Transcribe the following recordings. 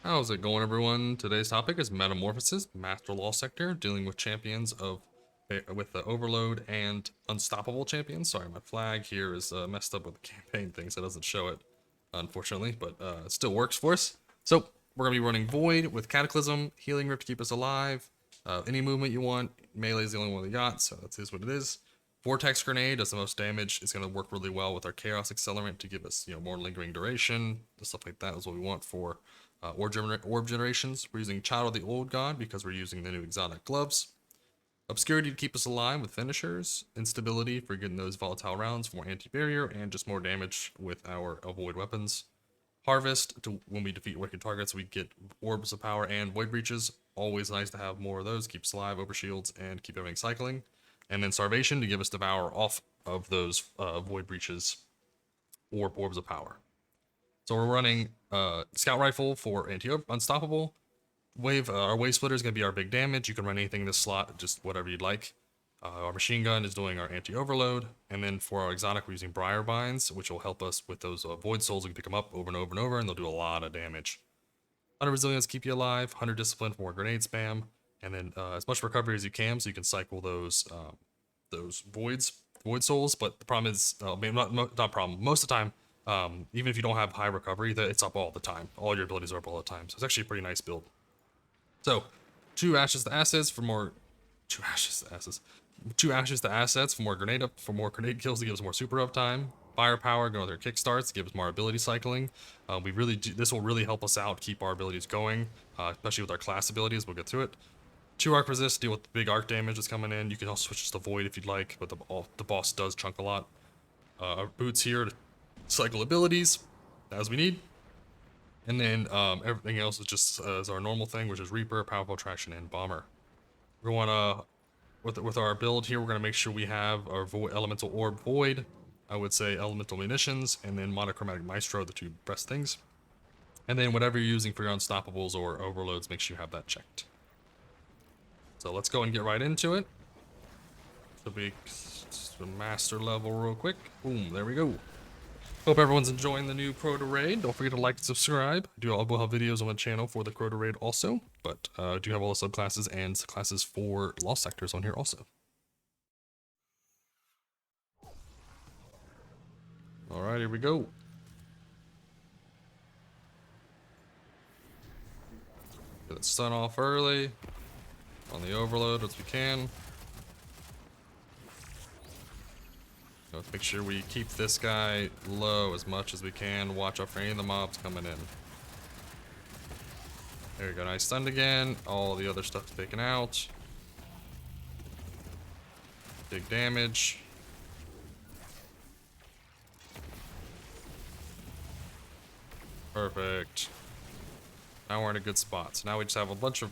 How's it going, everyone? Today's topic is Metamorphasis, Master Law Sector, dealing with champions with the Overload and Unstoppable champions. Sorry, my flag here is messed up with the campaign thing, so it doesn't show it, unfortunately, but it still works for us. So we're gonna be running Void with Cataclysm, Healing Rip to keep us alive, any movement you want. Melee is the only one we got, so that is what it is. Vortex Grenade does the most damage. It's going to work really well with our Chaos Accelerant to give us, more lingering duration. Stuff like that is what we want for orb generations. We're using Child of the Old God because we're using the new exotic gloves. Obscurity to keep us alive with finishers. Instability for getting those volatile rounds for more anti-barrier and just more damage with our avoid weapons. Harvest, to when we defeat wicked targets, we get orbs of power and void breaches. Always nice to have more of those. Keep us alive, over shields, and keep everything cycling. And then Starvation to give us Devour off of those void breaches or orbs of power. So we're running Scout Rifle for Unstoppable. Our Wavesplitter is going to be our big damage. You can run anything in this slot, just whatever you'd like. Our Machine Gun is doing our anti-overload. And then for our exotic, we're using Briar Vines, which will help us with those Void Souls. We can pick them up over and over and over, and they'll do a lot of damage. 100 Resilience, keep you alive. 100 Discipline for more grenade spam. And then as much recovery as you can, so you can cycle those void souls. But the problem is, not problem. Most of the time, even if you don't have high recovery, it's up all the time. All your abilities are up all the time. So it's actually a pretty nice build. So 2 ashes to assets for more. 2 ashes to assets for more grenade kills to give us more super uptime. Firepower, go with our kickstarts to give us more ability cycling. This will really help us out, keep our abilities going, especially with our class abilities. We'll get to it. 2 arc resist, deal with the big arc damage that's coming in. You can also switch to void if you'd like, but the boss does chunk a lot. Our boots here to cycle abilities as we need. And then everything else is just as our normal thing, which is Reaper, Powerful Attraction, and Bomber. We want to, with our build here, we're going to make sure we have our Elemental Orb Void, I would say Elemental Munitions, and then Monochromatic Maestro, the 2 best things. And then whatever you're using for your Unstoppables or Overloads, make sure you have that checked. So let's go and get right into it. Should be master level real quick. Boom, there we go. Hope everyone's enjoying the new Crota Raid. Don't forget to like and subscribe. I will have videos on the channel for the Crota Raid also, but I do have all the subclasses and classes for Lost Sectors on here also. Alright, here we go. Get the stun off early. On the overload as we can. Let's make sure we keep this guy low as much as we can. Watch out for any of the mobs coming in. There we go, nice stunned again. All the other stuff's taken out. Big damage. Perfect. Now we're in a good spot. So now we just have a bunch of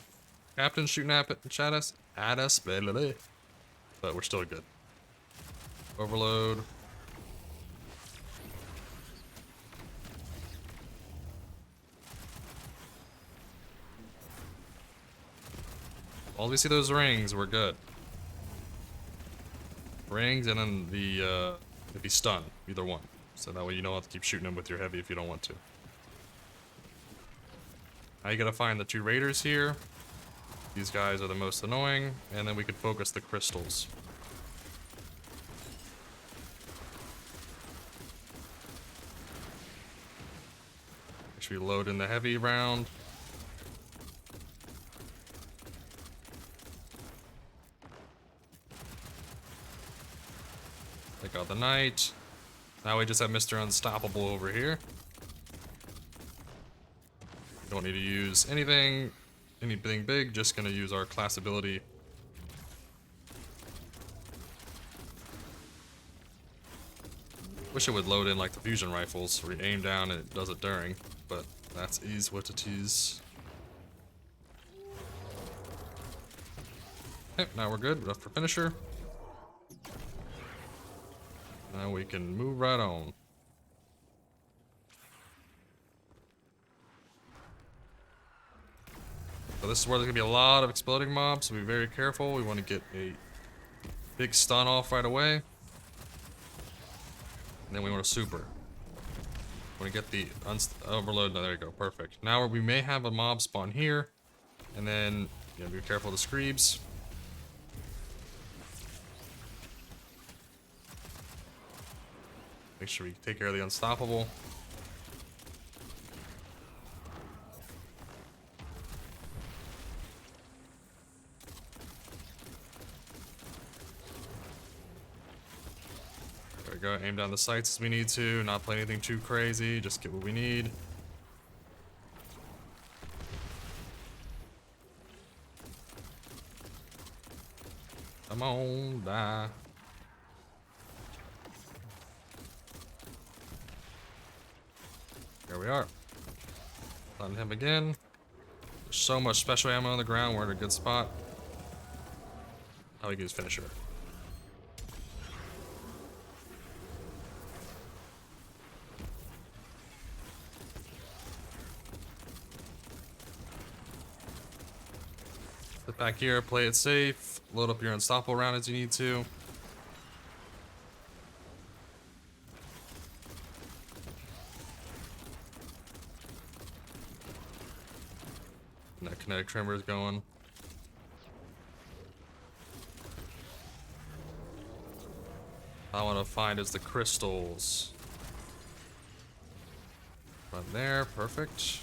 captains shooting at us, but we're still good. Overload. All we see those rings, we're good. Rings and then the if he's stunned, either one. So that way you don't have to keep shooting him with your heavy if you don't want to. Now you gotta find the 2 raiders here. These guys are the most annoying, and then we can focus the crystals. Make sure you load in the heavy round. Take out the knight. Now we just have Mr. Unstoppable over here. We don't need to use anything big, just gonna use our class ability. Wish it would load in like the fusion rifles, where you aim down and it does it during, but that's what it is. Okay, now we're good, enough for finisher. Now we can move right on. So this is where there's gonna be a lot of exploding mobs, so be very careful. We want to get a big stun off right away. And then we want to super. Want to get the overload. No, there you go. Perfect. Now we may have a mob spawn here. And then, you know, be careful of the screebs. Make sure we take care of the unstoppable. There we go. Aim down the sights as we need to. Not play anything too crazy. Just get what we need. Come on, die. Here we are. On him again. There's so much special ammo on the ground. We're in a good spot. How we get his finisher. Sit back here, play it safe. Load up your unstoppable round as you need to. And that kinetic tremor is going. All I want to find is the crystals. Run there, perfect.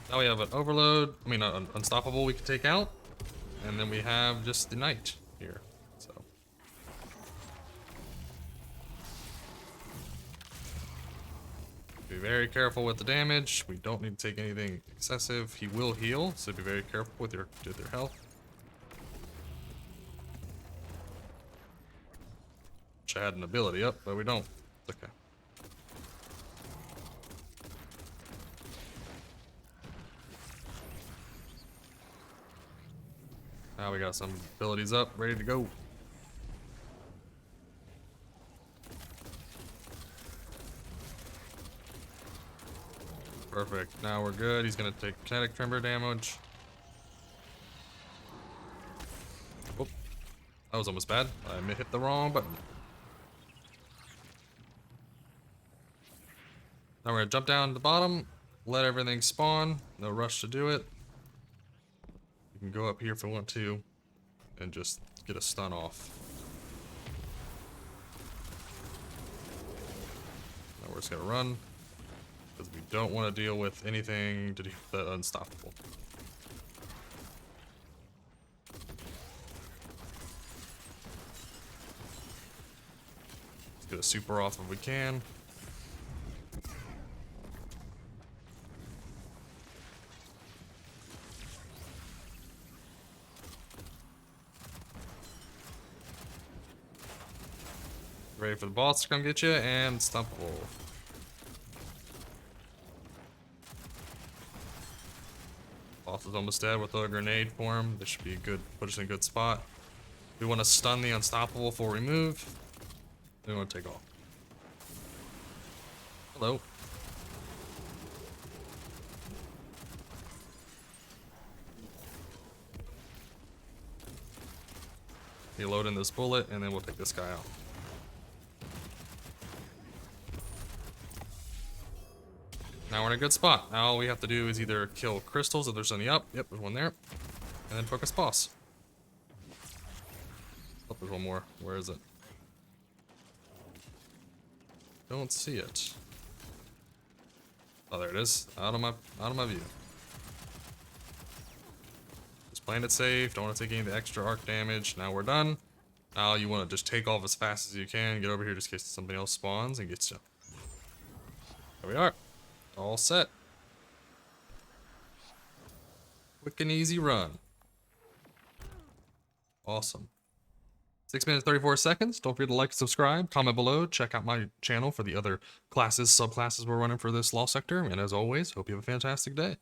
Now we have an overload, I mean an unstoppable we can take out. And then we have just the knight here, so. Be very careful with the damage. We don't need to take anything excessive. He will heal, so be very careful with your health. Wish I had an ability up, but we don't. It's okay. Now we got some abilities up, ready to go. Perfect. Now we're good. He's gonna take kinetic tremor damage. Oh, that was almost bad. I hit the wrong button. Now we're gonna jump down to the bottom, let everything spawn. No rush to do it. We can go up here if we want to, and just get a stun off. Now we're just gonna run, because we don't want to deal with anything to do with that unstoppable. Let's get a super off if we can. Ready for the boss to come get you, and stompable. Boss is almost dead with a grenade for him. This should be good, put us in a good spot. We want to stun the unstoppable before we move. Then we want to take off. Hello. You load in this bullet, and then we'll take this guy out. Now we're in a good spot. Now all we have to do is either kill crystals if there's any up. Yep, there's one there. And then focus boss. Oh, there's one more. Where is it? Don't see it. Oh, there it is. Out of my view. Just playing it safe. Don't want to take any of the extra arc damage. Now we're done. Now you want to just take off as fast as you can. Get over here just in case something else spawns and gets you. There we are. All set. Quick and easy run. Awesome. 6 minutes 34 seconds. Don't forget to like, subscribe, comment below. Check out my channel for the other classes, subclasses we're running for this law sector. And as always, hope you have a fantastic day.